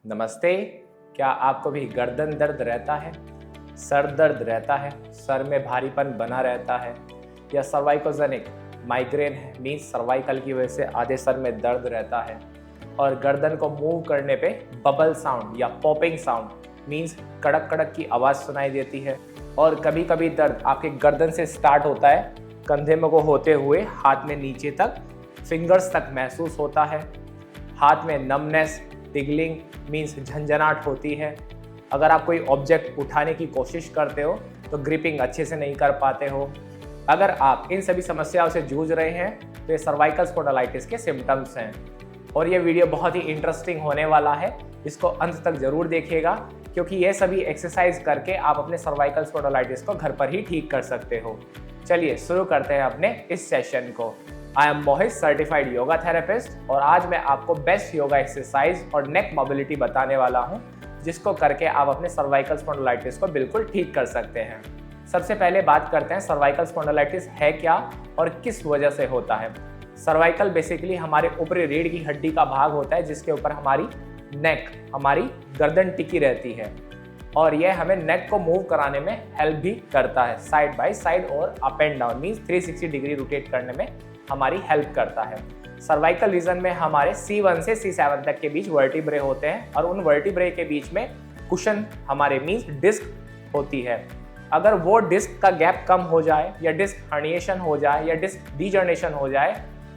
नमस्ते। क्या आपको भी गर्दन दर्द रहता है, सर दर्द रहता है, सर में भारीपन बना रहता है, या सर्वाइकोजेनिक माइग्रेन है, मीन्स सर्वाइकल की वजह से आधे सर में दर्द रहता है और गर्दन को मूव करने पे बबल साउंड या पॉपिंग साउंड मीन्स कड़क कड़क की आवाज़ सुनाई देती है। और कभी कभी दर्द आपके गर्दन से स्टार्ट होता है, कंधे में को होते हुए हाथ में नीचे तक, फिंगर्स तक महसूस होता है। हाथ में नमनेस, टिगलिंग मीन्स झंझनाहट होती है। अगर आप कोई ऑब्जेक्ट उठाने की कोशिश करते हो तो ग्रिपिंग अच्छे से नहीं कर पाते हो। अगर आप इन सभी समस्याओं से जूझ रहे हैं तो ये सर्वाइकल स्पॉन्डिलाइटिस के सिम्टम्स हैं। और ये वीडियो बहुत ही इंटरेस्टिंग होने वाला है, इसको अंत तक जरूर देखिएगा क्योंकि ये सभी एक्सरसाइज करके आप अपने सर्वाइकल स्पॉन्डिलाइटिस को घर पर ही ठीक कर सकते हो। चलिए शुरू करते हैं अपने इस सेशन को। I am Mohit, certified yoga therapist, और आज मैं आपको बेस्ट योगा एक्सरसाइज और नेक मोबिलिटी बताने वाला हूं जिसको करके आप अपने सर्वाइकल स्पॉन्डिलाइटिस को बिल्कुल ठीक कर सकते हैं। सबसे पहले बात करते हैं सर्वाइकल स्पॉन्डिलाइटिस है क्या और किस वजह से होता है। सर्वाइकल बेसिकली हमारे ऊपरी रीढ़ की हड्डी का भाग होता है जिसके ऊपर हमारी नेक, हमारी गर्दन टिकी रहती है और यह हमें नेक को मूव कराने में हेल्प भी करता है। साइड बाय साइड और up and down means 360 degree rotate करने में हमारी हेल्प करता है। सर्वाइकल रीजन में हमारे C1 से C7 तक के बीच वर्टिब्रे होते हैं और उन वर्टिब्रे के बीच में कुशन हमारे मीन्स डिस्क होती है। अगर वो डिस्क का गैप कम हो जाए या डिस्क हर्निएशन हो जाए या डिस्क डीजनरेशन हो जाए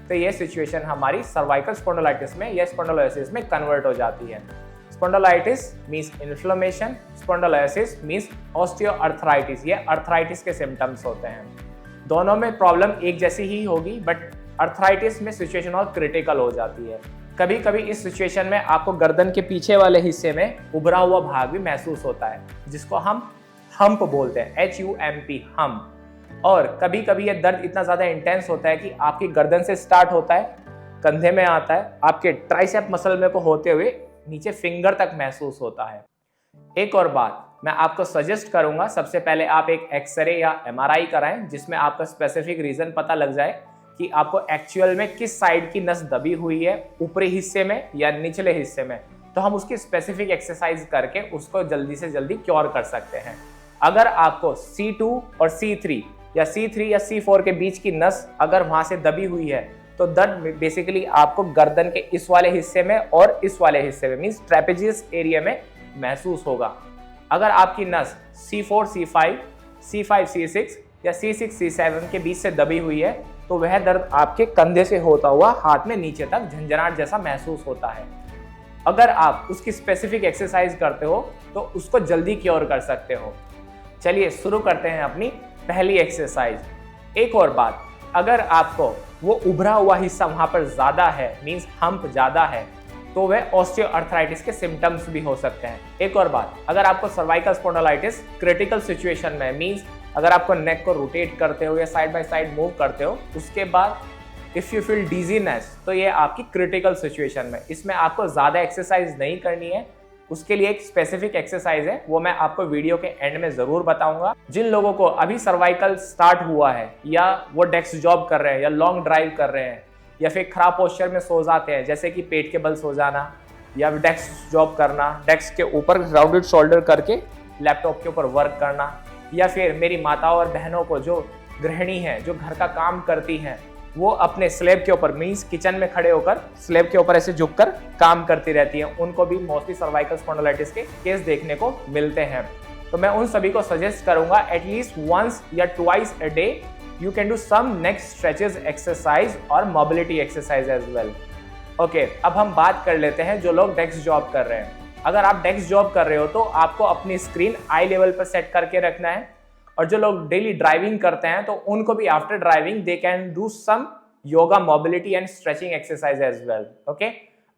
तो ये सिचुएशन हमारी सर्वाइकल स्पॉन्डिलाइटिस में या स्पॉन्डिलोलिसिस में कन्वर्ट हो जाती है। Spondylitis means inflammation, spondylolysis means osteoarthritis, ये अर्थराइटिस के सिम्टम्स होते हैं। दोनों में प्रॉब्लम एक जैसी ही होगी बट अर्थराइटिस में सिचुएशन और क्रिटिकल हो जाती है। कभी कभी इस सिचुएशन में आपको गर्दन के पीछे वाले हिस्से में उभरा हुआ भाग भी महसूस होता है जिसको हम हम्प बोलते हैं, HUMP, हम्प। और कभी कभी ये दर्द इतना ज़्यादा इंटेंस होता है कि आपकी गर्दन से स्टार्ट होता है, कंधे में आता है, आपके ट्राइसेप मसल में को होते हुए नीचे फिंगर तक महसूस होता है। एक और बात मैं आपको सजेस्ट करूंगा, सबसे पहले आप एक एक्सरे या MRI कराएं जिसमें आपका स्पेसिफिक रीजन पता लग जाए कि आपको एक्चुअल में किस साइड की नस दबी हुई है, ऊपरी हिस्से में या निचले हिस्से में। तो हम उसकी स्पेसिफिक एक्सरसाइज करके उसको जल्दी से जल्दी क्योर कर सकते हैं। अगर आपको C2 और C3 या C3 या C4 के बीच की नस अगर वहां से दबी हुई है तो दर्द बेसिकली आपको गर्दन के इस वाले हिस्से में और इस वाले हिस्से में मीन्स ट्रेपेजियस एरिया में महसूस होगा। अगर आपकी नस C4, C5, C5, C6 या C6, C7 के बीच से दबी हुई है तो वह दर्द आपके कंधे से होता हुआ हाथ में नीचे तक झंझनाहट जैसा महसूस होता है। अगर आप उसकी स्पेसिफिक एक्सरसाइज करते हो तो उसको जल्दी क्योर कर सकते हो। चलिए शुरू करते हैं अपनी पहली एक्सरसाइज। एक और बात, अगर आपको वो उभरा हुआ हिस्सा वहां पर ज्यादा है मीन्स हम्प ज्यादा है तो वह ऑस्टियोआर्थराइटिस के सिम्टम्स भी हो सकते हैं। एक और बात, अगर आपको सर्वाइकल स्पॉन्डिलाइटिस क्रिटिकल सिचुएशन में मीन्स अगर आपको नेक को रोटेट करते हो या साइड बाय साइड मूव करते हो उसके बाद इफ़ यू फील डिजीनेस तो ये आपकी क्रिटिकल सिचुएशन में, इसमें आपको ज़्यादा एक्सरसाइज नहीं करनी है। उसके लिए एक स्पेसिफिक एक्सरसाइज है, वो मैं आपको वीडियो के एंड में ज़रूर बताऊंगा। जिन लोगों को अभी सर्वाइकल स्टार्ट हुआ है या वो डेस्क जॉब कर रहे हैं या लॉन्ग ड्राइव कर रहे हैं या फिर खराब पोस्चर में सो जाते हैं जैसे कि पेट के बल सो जाना या डेस्क जॉब करना, डेस्क के ऊपर राउंडेड शोल्डर करके लैपटॉप के ऊपर वर्क करना, या फिर मेरी माताओं और बहनों को जो गृहिणी हैं जो घर का काम करती हैं वो अपने स्लैब के ऊपर मीन्स किचन में खड़े होकर स्लैब के ऊपर ऐसे झुककर काम करती रहती हैं, उनको भी मोस्टली सर्वाइकल स्पॉन्डिलाइटिस के केस देखने को मिलते हैं। तो मैं उन सभी को सजेस्ट करूंगा एटलीस्ट वंस या twice a day you can do some neck stretches exercise और mobility exercise as well. Okay, अब हम बात कर लेते हैं जो लोग डेस्क जॉब कर रहे हैं। अगर आप डेस्क जॉब कर रहे हो तो आपको अपनी स्क्रीन आई लेवल पर सेट करके रखना है और जो लोग डेली ड्राइविंग करते हैं तो उनको भी after driving they can do some yoga mobility and stretching exercise as well. Okay,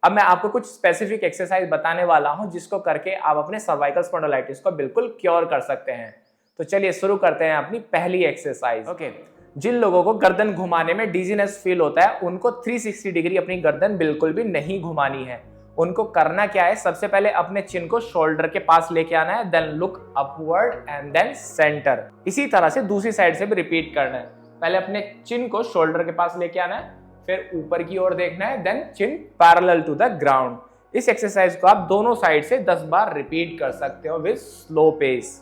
अब मैं आपको कुछ स्पेसिफिक एक्सरसाइज बताने वाला हूं जिसको करके आप अपने सर्वाइकल स्पॉन्डिलाइटिस को बिल्कुल क्योर कर सकते हैं। तो चलिए शुरू करते हैं अपनी पहली एक्सरसाइज। ओके, जिन लोगों को गर्दन घुमाने में डिजीनेस फील होता है उनको 360 डिग्री अपनी गर्दन बिल्कुल भी नहीं घुमानी है। उनको करना क्या है, सबसे पहले अपने चिन को शोल्डर के पास लेके आना है, then look upward and then center. इसी तरह से दूसरी साइड से भी रिपीट करना है। पहले अपने चिन को शोल्डर के पास लेके आना है, फिर ऊपर की ओर देखना है, then chin parallel to the ground. इस एक्सरसाइज को आप दोनों साइड से 10 बार रिपीट कर सकते हो with slow pace.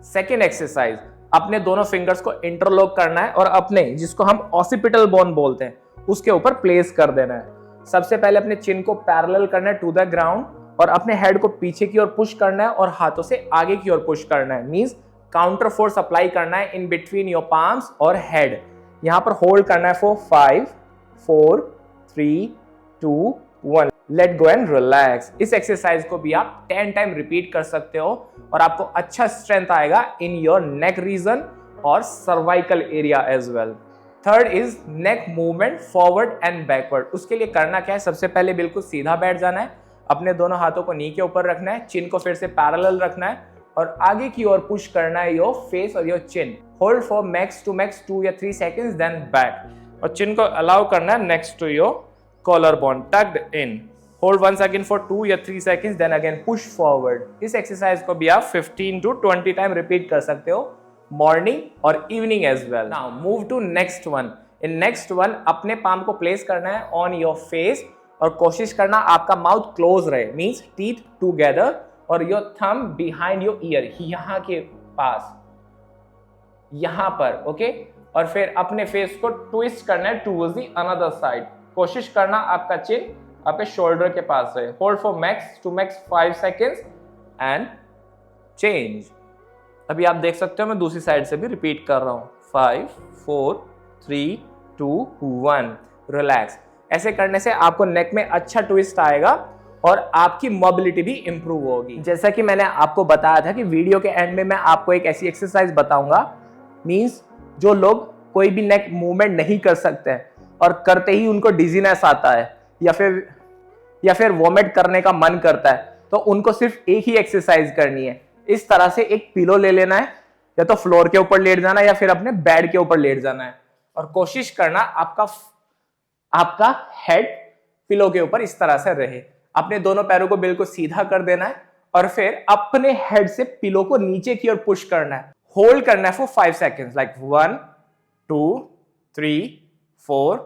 Second exercise, अपने दोनों फिंगर्स को इंटरलॉक करना है और अपने, जिसको हम ऑसिपिटल बोन बोलते हैं, उसके ऊपर प्लेस कर देना है। सबसे पहले अपने चिन को पैरेलल करना है टू द ग्राउंड और अपने हेड को पीछे की ओर पुश करना है और हाथों से आगे की ओर पुश करना है। मींस काउंटर फोर्स अप्लाई करना है इन बिटवीन योर पाम्स और हेड। यहां पर होल्ड करना है for 5 4 3 2 1। Let go and relax. इस एक्सरसाइज को भी आप 10 टाइम रिपीट कर सकते हो और आपको अच्छा स्ट्रेंथ आएगा इन योर नेक रीजन और cervical area as well. Third is neck movement forward and backward. उसके लिए करना क्या है, सबसे पहले बिल्कुल सीधा बैठ जाना है, अपने दोनों हाथों को नी के ऊपर रखना है, चिन को फिर से पैरेलल रखना है और आगे की ओर पुश करना है योर फेस और your chin. Hold for max 2 या 3 सेकेंड्स, देन बैक और चिन को अलाउ करना है next to your collar bone, tucked in. Hold once again for 2 या 3 seconds, then again push forward. इस एक्सरसाइज को भी आप 15 to 20 टाइम रिपीट कर सकते हो मॉर्निंग और evening as well. Now move to next one. In next one अपने पाम को प्लेस करना है ऑन योर फेस और कोशिश करना आपका माउथ क्लोज रहे, मींस टीथ टुगेदर और your thumb behind your ear, यहाँ के पास, यहां पर, ओके। और फिर अपने फेस को ट्विस्ट करना है टूवर्ड्स द अनदर साइड। कोशिश करना आपका चिन आपके शोल्डर के पास है। Hold for max 5 seconds and change. अभी आप देख सकते हो मैं दूसरी साइड से भी रिपीट कर रहा हूं। 5 4 3 2 1। रिलैक्स। ऐसे करने से आपको नेक में अच्छा ट्विस्ट आएगा और आपकी मोबिलिटी भी इंप्रूव होगी। जैसा कि मैंने आपको बताया था कि वीडियो के एंड में मैं आपको एक ऐसी एक्सरसाइज बताऊंगा, मींस जो लोग कोई भी नेक मूवमेंट नहीं कर सकते हैं और करते ही उनको डिजीनेस आता है या फिर वॉमिट करने का मन करता है, तो उनको सिर्फ एक ही एक्सरसाइज करनी है। इस तरह से एक पिलो ले लेना है, या तो फ्लोर के ऊपर लेट जाना या फिर अपने बेड के ऊपर लेट जाना है और कोशिश करना आपका हेड पिलो के ऊपर इस तरह से रहे। अपने दोनों पैरों को बिल्कुल सीधा कर देना है और फिर अपने हेड से पिलो को नीचे की ओर पुश करना है। होल्ड करना है for 5 seconds, like 1 2 3 4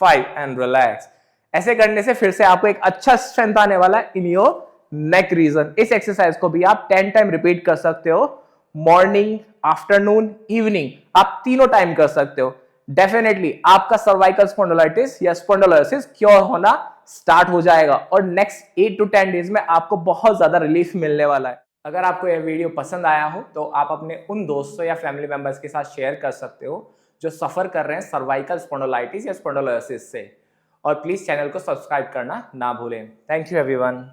5 and relax. ऐसे करने से फिर से आपको एक अच्छा स्ट्रेंथ आने वाला है इन योर नेक रीजन। इस एक्सरसाइज को भी आप 10 टाइम रिपीट कर सकते हो, मॉर्निंग, आफ्टरनून, इवनिंग, आप तीनों टाइम कर सकते हो। डेफिनेटली आपका सर्वाइकल स्पॉन्डिलोलिटिस या स्पॉन्डिलोसिस क्योर होना स्टार्ट हो जाएगा और नेक्स्ट 8 to 10 डेज में आपको बहुत ज्यादा रिलीफ मिलने वाला है। अगर आपको यह वीडियो पसंद आया हो तो आप अपने उन दोस्तों या फैमिली मेंबर्स के साथ शेयर कर सकते हो जो सफर कर रहे हैं सर्वाइकल स्पॉन्डिलोलिटिस या स्पॉन्डिलोसिस से। और प्लीज चैनल को सब्सक्राइब करना ना भूलें। Thank you everyone.